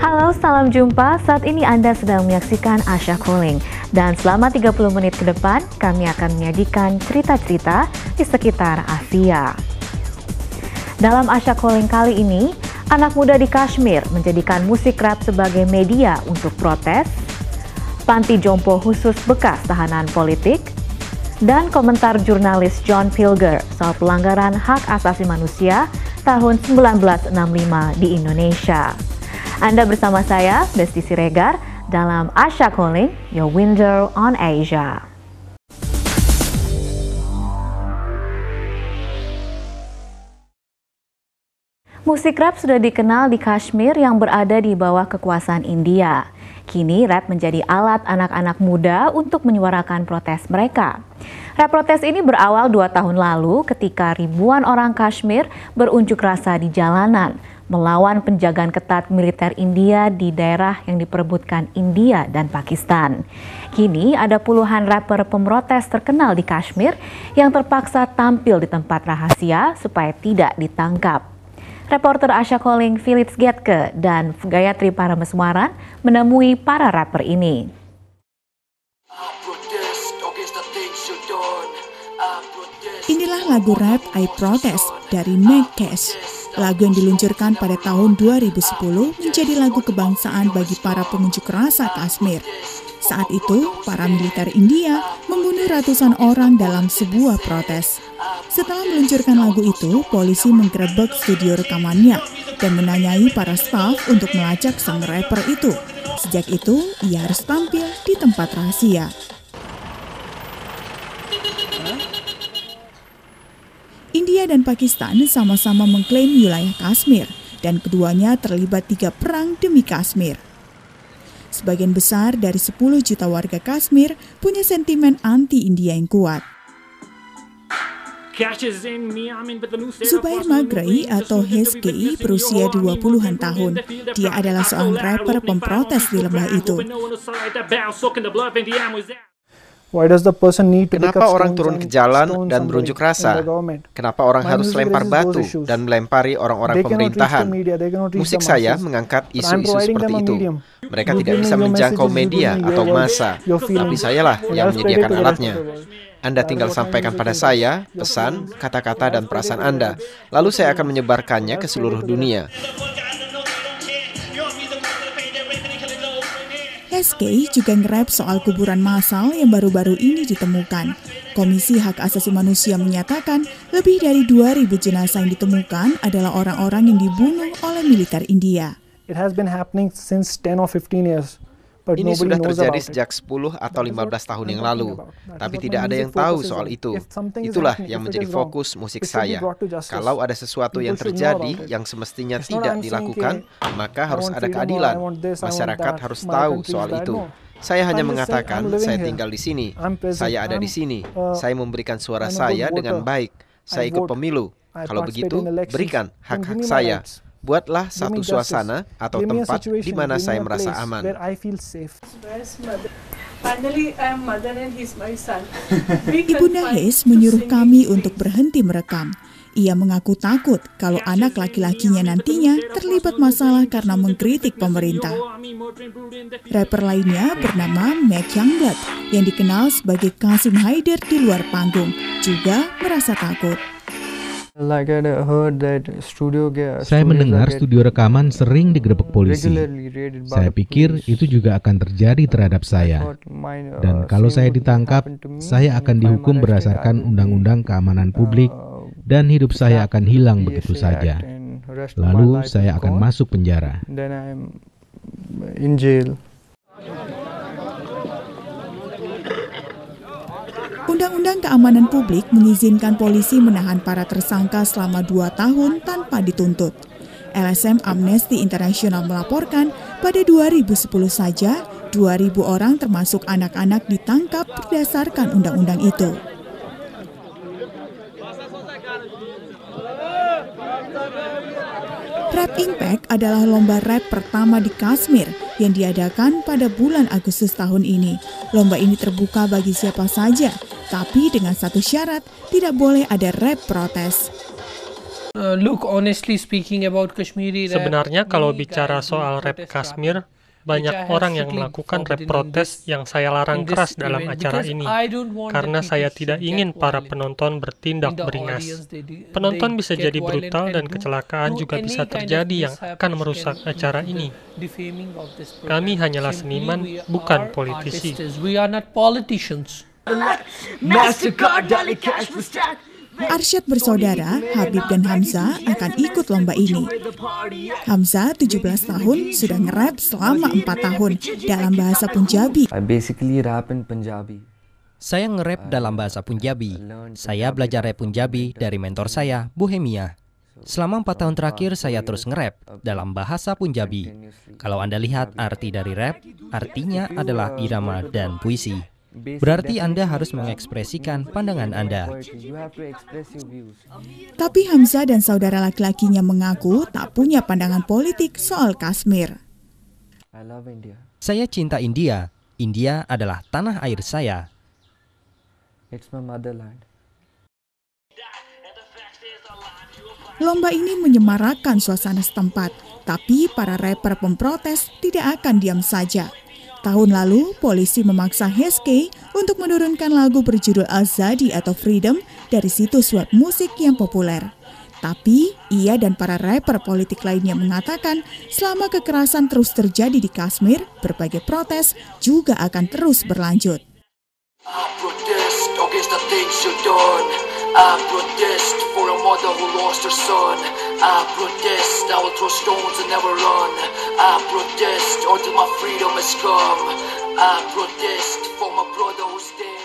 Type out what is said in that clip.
Halo, salam jumpa. Saat ini Anda sedang menyaksikan Asia Calling. Dan selama 30 menit ke depan, kami akan menyajikan cerita-cerita di sekitar Asia. Dalam Asia Calling kali ini, anak muda di Kashmir menjadikan musik rap sebagai media untuk protes, panti jompo khusus bekas tahanan politik, dan komentar jurnalis John Pilger soal pelanggaran hak asasi manusia tahun 1965 di Indonesia. Anda bersama saya, Besti Siregar, dalam Asia Calling, Your Window on Asia. Musik rap sudah dikenal di Kashmir yang berada di bawah kekuasaan India. Kini rap menjadi alat anak-anak muda untuk menyuarakan protes mereka. Rap protes ini berawal 2 tahun lalu ketika ribuan orang Kashmir berunjuk rasa di jalanan melawan penjagaan ketat militer India di daerah yang diperebutkan India dan Pakistan. Kini ada puluhan rapper pemrotes terkenal di Kashmir yang terpaksa tampil di tempat rahasia supaya tidak ditangkap. Reporter Asia Calling Felix Getke dan Gayatri Parameswaran menemui para rapper ini. Inilah lagu rap I Protest dari Meg Cash. Lagu yang diluncurkan pada tahun 2010 menjadi lagu kebangsaan bagi para pengunjuk rasa Kashmir. Saat itu, para militer India membunuh ratusan orang dalam sebuah protes. Setelah meluncurkan lagu itu, polisi menggerebek studio rekamannya dan menanyai para staf untuk melacak sang rapper itu. Sejak itu, ia harus tampil di tempat rahasia. India dan Pakistan sama-sama mengklaim wilayah Kashmir dan keduanya terlibat 3 perang demi Kashmir. Sebagian besar dari 10 juta warga Kashmir punya sentimen anti-India yang kuat. Zubair Magrai atau Heskei berusia 20-an tahun. Dia adalah seorang rapper pemprotes di lembah itu. Kenapa orang turun ke jalan dan berunjuk rasa? Kenapa orang harus lempar batu dan melempari orang-orang pemerintahan? Musik saya mengangkat isu-isu seperti itu. Mereka tidak bisa menjangkau media atau massa, tapi sayalah yang menyediakan alatnya. Anda tinggal sampaikan pada saya pesan, kata-kata, dan perasaan Anda. Lalu saya akan menyebarkannya ke seluruh dunia. Heskei juga nge-rap soal kuburan massal yang baru-baru ini ditemukan. Komisi Hak Asasi Manusia menyatakan lebih dari 2.000 jenazah yang ditemukan adalah orang-orang yang dibunuh oleh militer India. Ini sudah terjadi sejak 10 atau 15 tahun yang lalu, tapi tidak ada yang tahu soal itu. Itulah yang menjadi fokus musik saya. Kalau ada sesuatu yang terjadi yang semestinya tidak dilakukan, maka harus ada keadilan. Masyarakat harus tahu soal itu. Saya hanya mengatakan, saya tinggal di sini, saya ada di sini, saya memberikan suara saya dengan baik, saya ikut pemilu. Kalau begitu, berikan hak-hak saya. Buatlah satu suasana atau tempat di mana saya merasa aman. Ibunda Hes menyuruh kami untuk berhenti merekam. Ia mengaku takut kalau anak laki-lakinya nantinya terlibat masalah karena mengkritik pemerintah. Rapper lainnya bernama Meg Youngblood yang dikenal sebagai Qasim Haider di luar panggung juga merasa takut. Saya mendengar studio rekaman sering digerebek polisi. Saya pikir itu juga akan terjadi terhadap saya. Dan kalau saya ditangkap, saya akan dihukum berdasarkan Undang-Undang Keamanan Publik dan hidup saya akan hilang begitu saja. Lalu saya akan masuk penjara. Undang-Undang Keamanan Publik mengizinkan polisi menahan para tersangka selama 2 tahun tanpa dituntut. LSM Amnesty International melaporkan pada 2010 saja 2.000 orang termasuk anak-anak ditangkap berdasarkan undang-undang itu. Rap Impact adalah lomba rap pertama di Kashmir yang diadakan pada bulan Agustus tahun ini. Lomba ini terbuka bagi siapa saja, tapi dengan satu syarat, tidak boleh ada rap protes. Sebenarnya kalau bicara soal rap Kashmir, banyak orang yang melakukan rap protes yang saya larang keras dalam acara ini, karena saya tidak ingin para penonton bertindak beringas. Penonton bisa jadi brutal dan kecelakaan juga bisa terjadi yang akan merusak acara ini. Kami hanyalah seniman, bukan politisi. Arsyad bersaudara, Habib dan Hamzah akan ikut lomba ini. Hamzah, 17 tahun, sudah nge-rap selama 4 tahun dalam bahasa Punjabi. Saya nge-rap dalam bahasa Punjabi. Saya belajar rap Punjabi dari mentor saya, Bohemia. Selama 4 tahun terakhir, saya terus nge-rap dalam bahasa Punjabi. Kalau Anda lihat arti dari rap, artinya adalah irama dan puisi. Berarti Anda harus mengekspresikan pandangan Anda. Tapi Hamzah dan saudara laki-lakinya mengaku tak punya pandangan politik soal Kashmir. Saya cinta India. India adalah tanah air saya. Lomba ini menyemarakan suasana setempat, tapi para rapper pemprotes tidak akan diam saja. Tahun lalu, polisi memaksa Heskey untuk menurunkan lagu berjudul Azadi atau Freedom dari situs web musik yang populer. Tapi, ia dan para rapper politik lainnya mengatakan selama kekerasan terus terjadi di Kashmir, berbagai protes juga akan terus berlanjut. I protest for a mother who lost her son. I protest, I will throw stones and never run. I protest until my freedom has come. I protest for my brother who's dead.